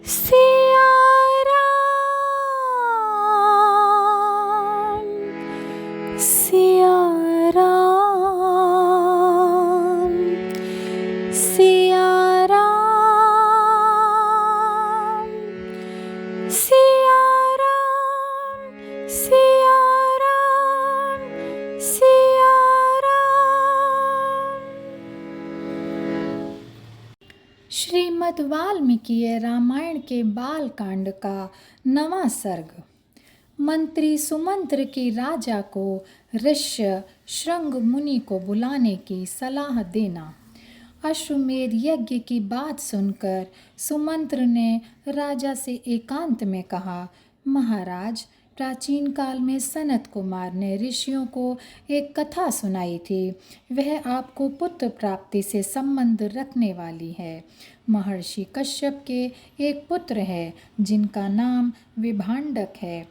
सिया राम, सिया राम, सिया राम, सिया राम, सिया राम, सिया राम। श्रीमद् वाल्मीकि रामायण के बाल कांड का 9वां सर्ग। मंत्री सुमंत्र की राजा को ऋष्य श्रृंग मुनि को बुलाने की सलाह देना। अश्वमेध यज्ञ की बात सुनकर सुमंत्र ने राजा से एकांत में कहा, महाराज, प्राचीन काल में सनत कुमार ने ऋषियों को एक कथा सुनाई थी। वह आपको पुत्र प्राप्ति से संबंध रखने वाली है। महर्षि कश्यप के एक पुत्र है जिनका नाम विभांडक है।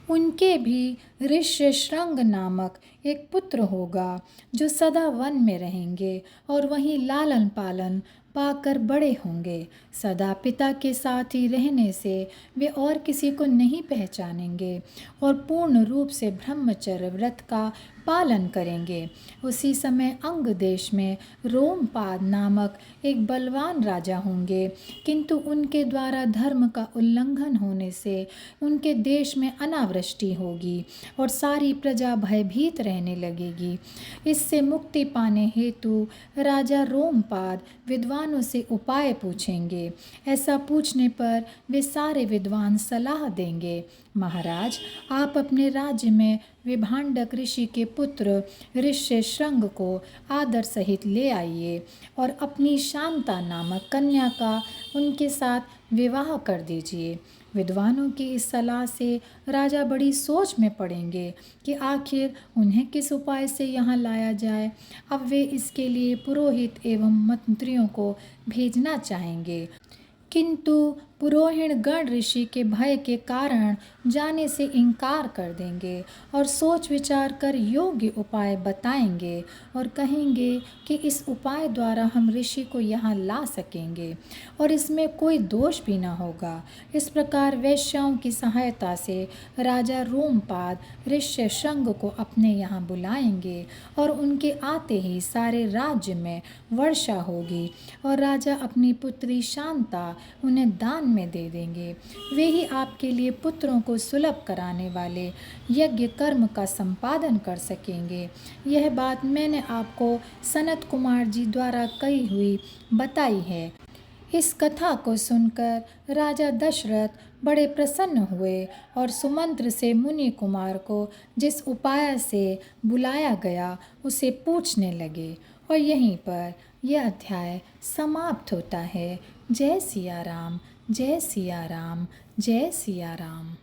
उनके भी ऋष्य श्रृंग नामक एक पुत्र होगा जो सदा वन में रहेंगे और वहीं लालन पालन पाकर बड़े होंगे। सदा पिता के साथ ही रहने से वे और किसी को नहीं पहचानेंगे और पूर्ण रूप से ब्रह्मचर्य व्रत का पालन करेंगे। उसी समय अंग देश में रोमपाद नामक एक बलवान राजा होंगे, किंतु उनके द्वारा धर्म का उल्लंघन होने से उनके देश में अनावृष्टि होगी और सारी प्रजा भयभीत रहने लगेगी। इससे मुक्ति पाने हेतु राजा रोमपाद विद्वानों से उपाय पूछेंगे। ऐसा पूछने पर वे सारे विद्वान सलाह देंगे, महाराज, आप अपने राज्य में विभांडक ऋषि के पुत्र ऋष्य श्रृंग को आदर सहित ले आइए और अपनी शांता नामक कन्या का उनके साथ विवाह कर दीजिए। विद्वानों की इस सलाह से राजा बड़ी सोच में पड़ेंगे कि आखिर उन्हें किस उपाय से यहाँ लाया जाए। अब वे इसके लिए पुरोहित एवं मंत्रियों को भेजना चाहेंगे, किंतु पुरोहित गण ऋषि के भय के कारण जाने से इनकार कर देंगे और सोच विचार कर योग्य उपाय बताएंगे और कहेंगे कि इस उपाय द्वारा हम ऋषि को यहाँ ला सकेंगे और इसमें कोई दोष भी न होगा। इस प्रकार वैश्याओं की सहायता से राजा रोमपाद ऋष्य श्रृंग को अपने यहाँ बुलाएंगे और उनके आते ही सारे राज्य में वर्षा होगी और राजा अपनी पुत्री शांता उन्हें दान में दे देंगे। वे ही आपके लिए पुत्रों को सुलभ कराने वाले यज्ञ कर्म का संपादन कर सकेंगे। यह बात मैंने आपको सनत कुमार जी द्वारा कही हुई बताई है। इस कथा को सुनकर राजा दशरथ बड़े प्रसन्न हुए और सुमंत्र से मुनि कुमार को जिस उपाय से बुलाया गया उसे पूछने लगे। और यहीं पर यह अध्याय समाप्त होता है। जय सिया राम, जय सिया राम, जय सिया राम।